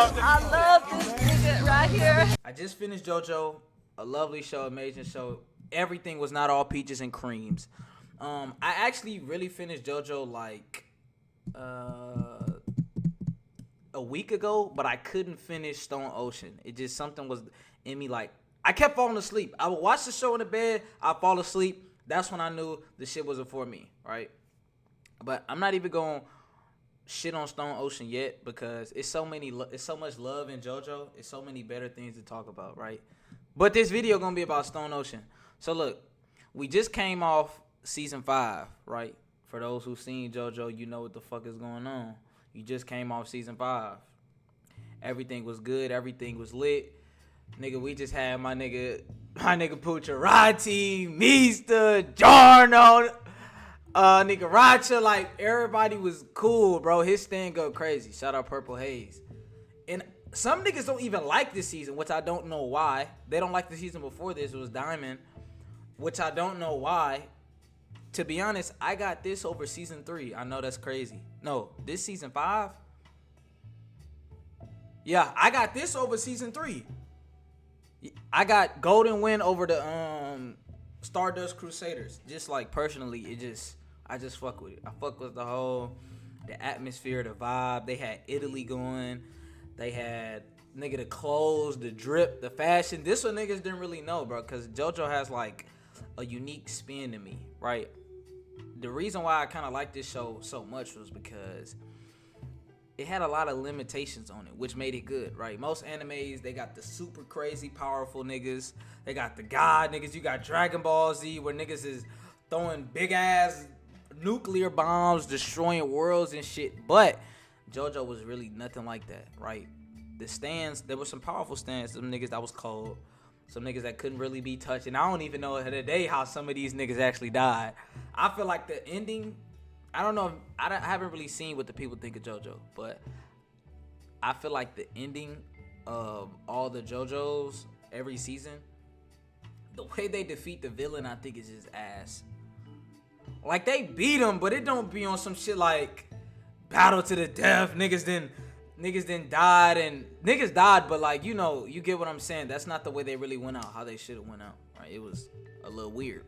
I love this nigga right here. I just finished Jojo, a lovely show, amazing show. Everything was not all peaches and creams. I actually really finished Jojo like a week ago, but I couldn't finish Stone Ocean. It just something was in me like I kept falling asleep. I would watch the show in the bed, I'd fall asleep. That's when I knew the shit wasn't for me, right? But I'm not even going shit on Stone Ocean yet because it's so much love in JoJo. It's so many better things to talk about, right? But this video gonna be about Stone Ocean. So look, we just came off season 5, right? For those who've seen JoJo, you know what the fuck is going on. You just came off season 5. Everything was good. Everything was lit. Nigga, we just had my nigga Pucciarati, Mista, Jarno, nigga Racha, like everybody was cool, bro. His stand go crazy. Shout out Purple Haze. And some niggas don't even like this season, which I don't know why. They don't like the season before this. It was Diamond, which I don't know why. To be honest, I got this over season 3. I know that's crazy. No, this season 5. Yeah, I got this over season 3. I got Golden Wind over the Stardust Crusaders. Just like personally, I just fuck with it. I fuck with the atmosphere, the vibe. They had Italy going. They had the clothes, the drip, the fashion. This one niggas didn't really know, bro, because JoJo has like a unique spin to me, right? The reason why I kind of like this show so much was because it had a lot of limitations on it, which made it good, right? Most animes, they got the super crazy powerful niggas. They got the god niggas. You got Dragon Ball Z, where niggas is throwing big ass nuclear bombs, destroying worlds and shit. But JoJo was really nothing like that, right? The stands, there were some powerful stands. Some niggas that was cold. Some niggas that couldn't really be touched. And I don't even know today how some of these niggas actually died. I feel like the ending, I don't know. I haven't really seen what the people think of JoJo, but I feel like the ending of all the JoJos every season, the way they defeat the villain, I think is just ass. Like they beat him, but it don't be on some shit like battle to the death. Niggas then died and niggas died, but like you know, you get what I'm saying. That's not the way they really went out. How they should have went out. Right? It was a little weird.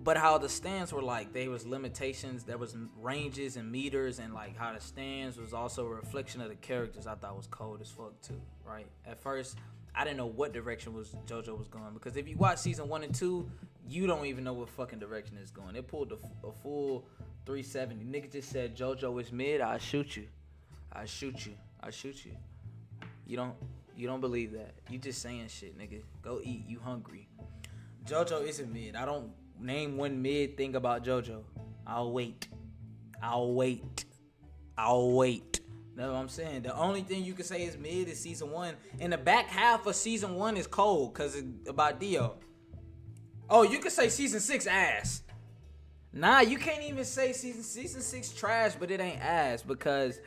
But how the stands were like, there was limitations, there was ranges and meters, and like how the stands was also a reflection of the characters. I thought was cold as fuck too, right? At first, I didn't know what direction JoJo was going, because if you watch season 1 and 2, you don't even know what fucking direction it's going. It pulled a full 370. Nigga just said JoJo is mid. I shoot you. I shoot you. I shoot you. You don't believe that. You just saying shit, nigga. Go eat. You hungry. JoJo isn't mid. I don't name one mid thing about JoJo. I'll wait. That's what I'm saying. The only thing you can say is mid is season 1. And the back half of season 1 is cold because it's about Dio. Oh, you can say season 6 ass. Nah, you can't even say season 6 trash, but it ain't ass because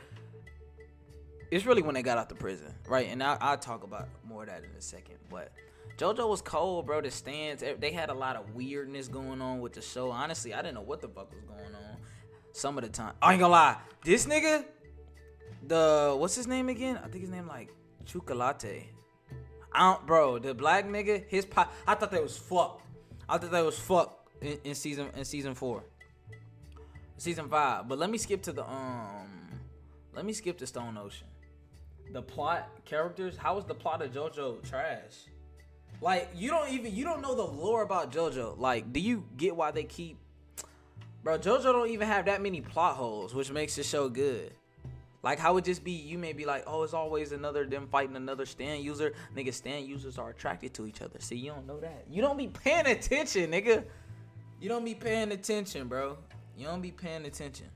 it's really when they got out the prison, right? And I'll talk about more of that in a second. But JoJo was cold, bro. The stands, they had a lot of weirdness going on with the show. Honestly, I didn't know what the fuck was going on some of the time. I ain't gonna lie. This nigga, what's his name again? I think his name like Chocolate. Bro, the black nigga, I thought that was fucked. I thought that was fucked in season 4. Season 5. But let me skip to Stone Ocean. The plot, characters, how is the plot of JoJo trash? Like, you don't know the lore about JoJo. Like, do you get why they keep... Bro, JoJo don't even have that many plot holes, which makes the show good. Like, how it just be, you may be like, oh, it's always them fighting another stand user. Nigga, stand users are attracted to each other. See, you don't know that. You don't be paying attention, nigga. You don't be paying attention, bro. You don't be paying attention.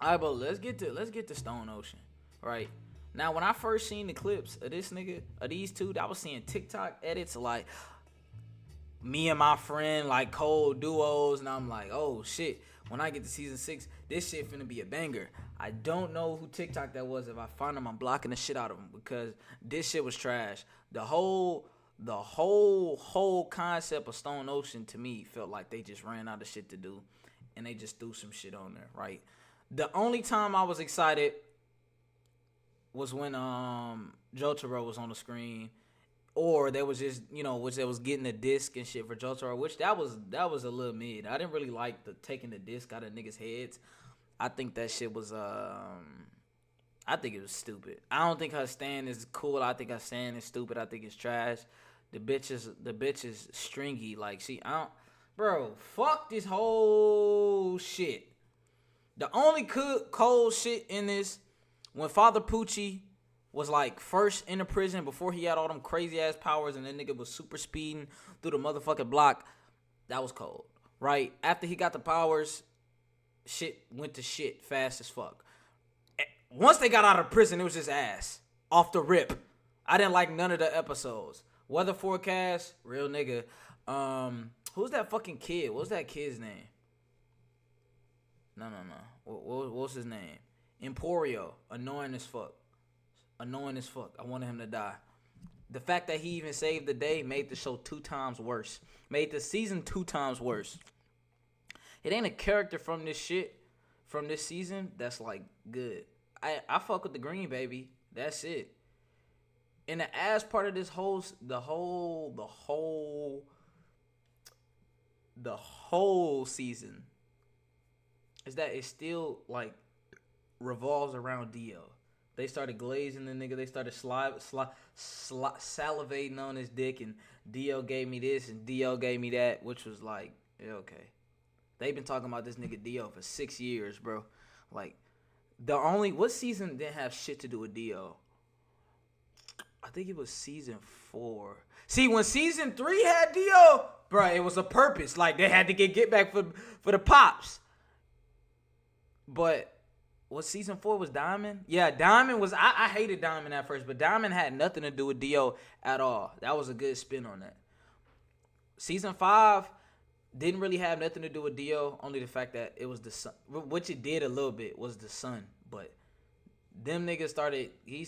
All right, but let's get to Stone Ocean, right? Now, when I first seen the clips of this nigga, of these two, I was seeing TikTok edits like me and my friend, like cold duos, and I'm like, oh shit, when I get to season 6, this shit finna be a banger. I don't know who TikTok that was. If I find him, I'm blocking the shit out of him because this shit was trash. The whole concept of Stone Ocean to me felt like they just ran out of shit to do and they just threw some shit on there, right? The only time I was excited was when Jotaro was on the screen, or they was just which they was getting the disc and shit for Jotaro, which that was a little mid. I didn't really like the taking the disc out of niggas' heads. I think that shit was I think it was stupid. I don't think her stand is cool. I think her stand is stupid. I think it's trash. The bitch is stringy. Like bro, fuck this whole shit. The only cold shit in this, when Father Pucci was like first in the prison before he had all them crazy ass powers and that nigga was super speeding through the motherfucking block, that was cold. Right? After he got the powers, shit went to shit fast as fuck. Once they got out of prison, it was just ass. Off the rip. I didn't like none of the episodes. Weather forecast, real nigga. Who's that fucking kid? What's that kid's name? No. What's his name? Emporio. Annoying as fuck. I wanted him to die. The fact that he even saved the day made the show 2 times worse. Made the season 2 times worse. It ain't a character from this season that's like good. I fuck with the green baby. That's it. And the ass part of this the whole season is that it still like revolves around Dio. They started glazing the nigga. They started salivating on his dick, and Dio gave me this and Dio gave me that, which was like, yeah, okay. They've been talking about this nigga Dio for 6 years, bro. Like, what season didn't have shit to do with Dio? I think it was season 4. See, when season 3 had Dio, bro, it was a purpose. Like, they had to get back for the pops. But what season 4 was Diamond? Yeah, Diamond was. I hated Diamond at first, but Diamond had nothing to do with Dio at all. That was a good spin on that. Season 5 didn't really have nothing to do with Dio. Only the fact that it was the son, which it did a little bit, was the son. But them niggas started. He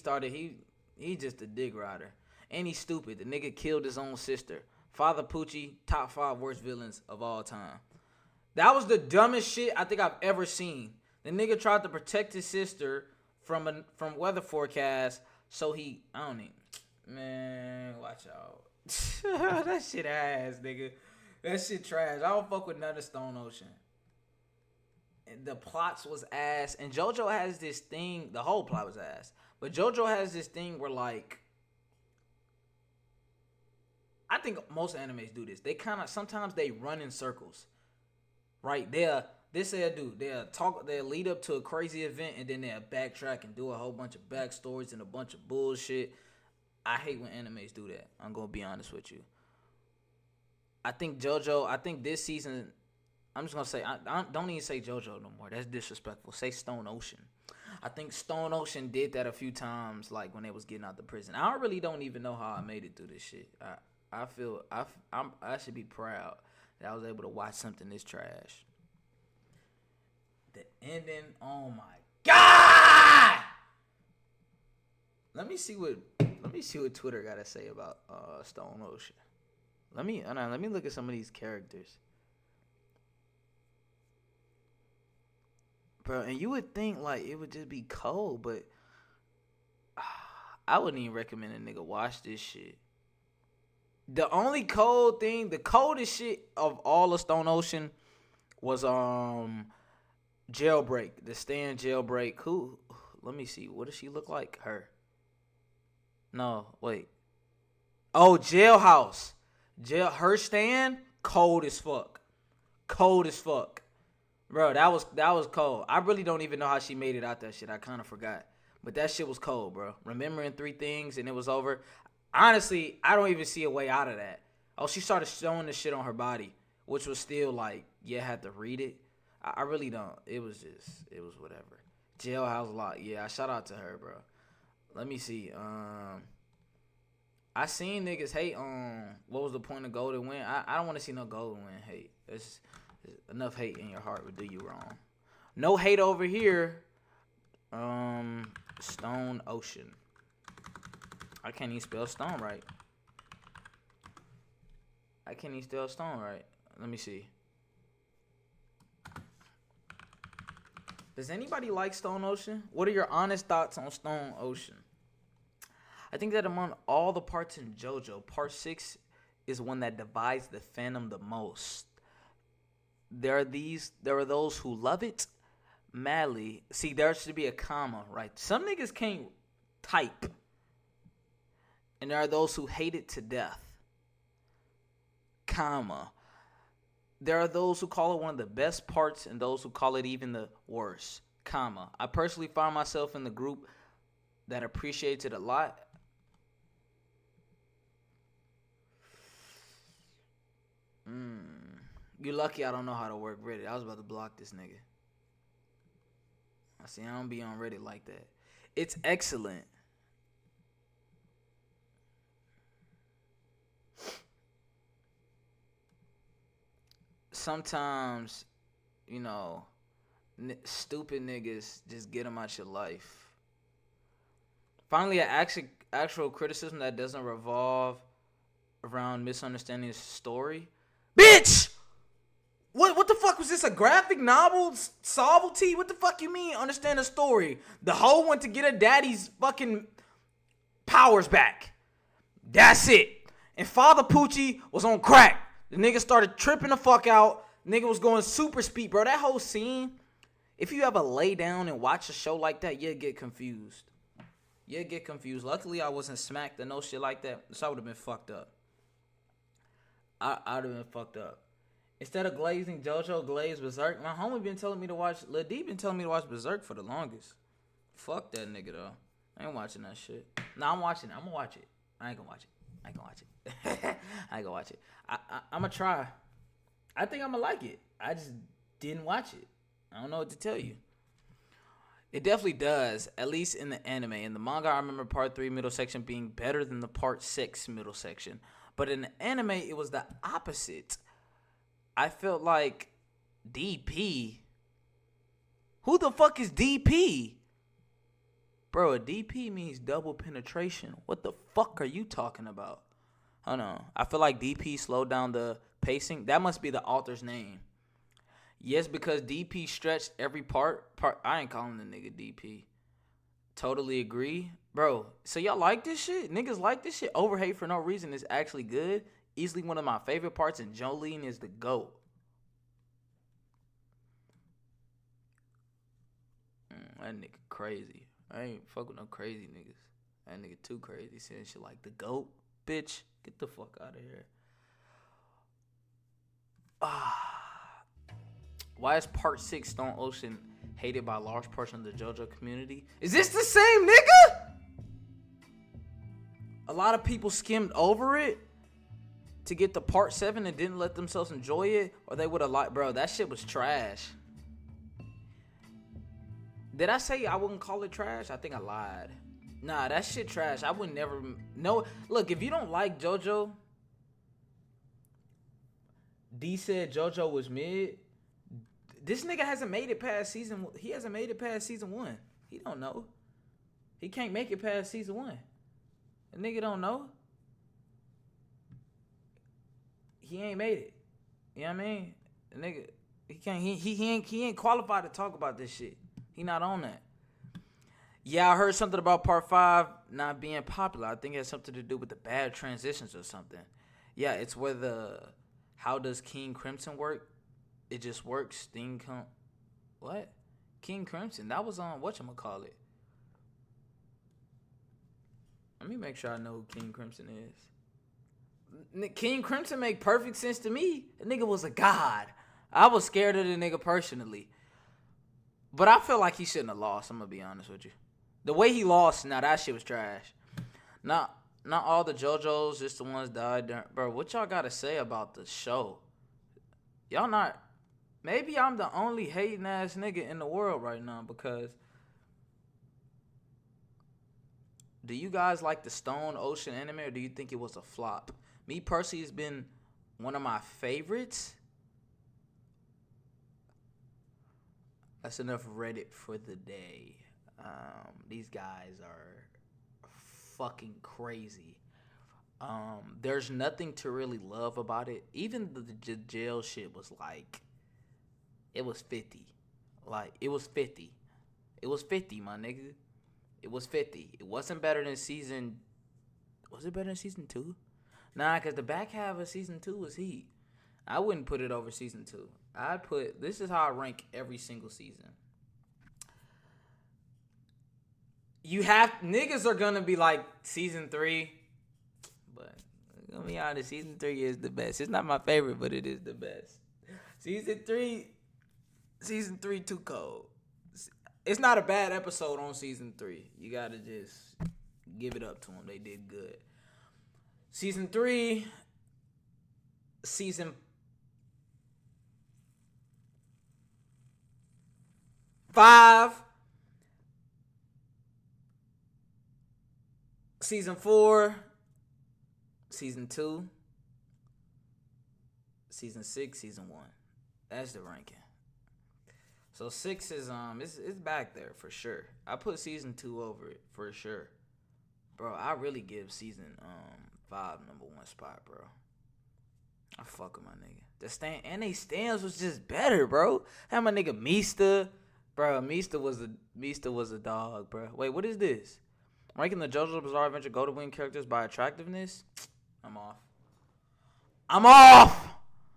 just a dick rider, and he's stupid. The nigga killed his own sister. Father Pucci, top 5 worst villains of all time. That was the dumbest shit I think I've ever seen. The nigga tried to protect his sister from weather forecast, so man, watch out. That shit ass, nigga. That shit trash. I don't fuck with none of Stone Ocean. The plots was ass, and Jojo has this thing. The whole plot was ass, but Jojo has this thing where like, I think most animes do this. They sometimes they run in circles, right? They'll lead up to a crazy event, and then they'll backtrack and do a whole bunch of backstories and a bunch of bullshit. I hate when animes do that. I'm gonna be honest with you. I think this season, I'm just gonna say, I don't even say JoJo no more. That's disrespectful. Say Stone Ocean. I think Stone Ocean did that a few times, like when they was getting out the prison. I really don't even know how I made it through this shit. I feel I should be proud that I was able to watch something this trash. The ending, oh my god! Let me see what Twitter gotta say about Stone Ocean. Let me look at some of these characters. Bro, and you would think like it would just be cold, but I wouldn't even recommend a nigga watch this shit. The only cold thing, the coldest shit of all of Stone Ocean was Jailbreak. The Stan Jailbreak. Who? Let me see. What does she look like? Her. No, wait. Oh, Jailhouse. Her Stan, cold as fuck. Cold as fuck. Bro, that was cold. I really don't even know how she made it out that shit. I kind of forgot. But that shit was cold, bro. Remembering 3 things and it was over. Honestly, I don't even see a way out of that. Oh, she started showing the shit on her body, which was still like, you had to read it. I really don't. It was whatever. Jailhouse Lock. Yeah, shout out to her, bro. Let me see. I seen niggas hate on what was the point of Golden Wind. I don't want to see no Golden Wind hate. There's enough hate in your heart would do you wrong. No hate over here. Stone Ocean. I can't even spell stone right. Let me see. Does anybody like Stone Ocean? What are your honest thoughts on Stone Ocean? I think that among all the parts in JoJo, part 6 is one that divides the fandom the most. There are those who love it madly. See, there should be a comma, right? Some niggas can't type. And there are those who hate it to death. Comma. There are those who call it one of the best parts and those who call it even the worst. Comma. I personally find myself in the group that appreciates it a lot. You lucky I don't know how to work Reddit. I was about to block this nigga. I don't be on Reddit like that. It's excellent. Sometimes, stupid niggas just get them out your life. Finally, an actual criticism that doesn't revolve around misunderstanding the story. Bitch! What the fuck was this? A graphic novel? Solvity? What the fuck you mean? Understand the story. The hoe went to get her daddy's fucking powers back. That's it. And Father Poochie was on crack. The nigga started tripping the fuck out. Nigga was going super speed, bro. That whole scene, if you ever lay down and watch a show like that, you'll get confused. Luckily, I wasn't smacked or no shit like that. So I would have been fucked up. I would have been fucked up. Instead of glazing JoJo, glaze Berserk. My homie been telling me to watch. Lil D been telling me to watch Berserk for the longest. Fuck that nigga though. I ain't watching that shit. Nah, I'm watching it. I'm gonna watch it. I ain't gonna watch it. I'm gonna try. I think I'm gonna like it. I just didn't watch it. I don't know what to tell you. It definitely does, at least in the anime. In the manga, I remember part 3 middle section being better than the part 6 middle section. But in the anime, it was the opposite. I felt like DP. Who the fuck is DP? Bro, a DP means double penetration. What the fuck are you talking about? Hold on. I feel like DP slowed down the pacing. That must be the author's name. Yes, because DP stretched every part. I ain't calling the nigga DP. Totally agree. Bro, so y'all like this shit? Niggas like this shit? Overhate for no reason is actually good. Easily one of my favorite parts, and Jolene is the GOAT. That nigga crazy. I ain't fuck with no crazy niggas. That nigga too crazy saying shit like the GOAT. Bitch, get the fuck out of here. Why is part 6 Stone Ocean hated by a large portion of the JoJo community? Is this the same nigga? A lot of people skimmed over it to get to part 7 and didn't let themselves enjoy it, or they would have liked, bro, that shit was trash. Did I say I wouldn't call it trash? I think I lied. Nah, that shit trash. I would never. No, look, if you don't like JoJo, D said JoJo was mid. This nigga hasn't made it past season. He hasn't made it past season 1. He don't know. He can't make it past season 1. The nigga don't know. He ain't made it. You know what I mean? The nigga, he can't. He ain't qualified to talk about this shit. He not on that. Yeah, I heard something about part 5 not being popular. I think it has something to do with the bad transitions or something. Yeah, it's where how does King Crimson work? It just works. What? King Crimson? That was on whatchamacallit. Let me make sure I know who King Crimson is. King Crimson make perfect sense to me. The nigga was a god. I was scared of the nigga personally. But I feel like he shouldn't have lost. I'm going to be honest with you. The way he lost, now that shit was trash. Not all the JoJo's, just the ones died. Bro, what y'all got to say about the show? Y'all not... Maybe I'm the only hating ass nigga in the world right now because... Do you guys like the Stone Ocean anime or do you think it was a flop? Me personally, it's been one of my favorites. That's enough Reddit for the day. These guys are fucking crazy. There's nothing to really love about it. Even the jail shit was like, it was 50. Like, it was 50. It was 50, my nigga. It was 50. It wasn't better than season... Was it better than season 2? Nah, because the back half of season 2 was heat. I wouldn't put it over season 2. I'd put... This is how I rank every single season. You have... Niggas are gonna be like, season 3... But, I'm gonna be honest, season 3 is the best. It's not my favorite, but it is the best. Season 3 too cold. It's not a bad episode on season 3. You gotta just give it up to them. They did good. Season 3, season 5, season 4, season 2, season 6, season 1. That's the ranking. So 6 is it's back there for sure. I put season 2 over it for sure. Bro, I really give season 5 number 1 spot, bro. I fuck with my nigga. They stands was just better, bro. Had my nigga Mista. Bro, Mista was a dog, bro. Wait, what is this? Ranking the JoJo's Bizarre Adventure Go to Win characters by attractiveness? I'm off.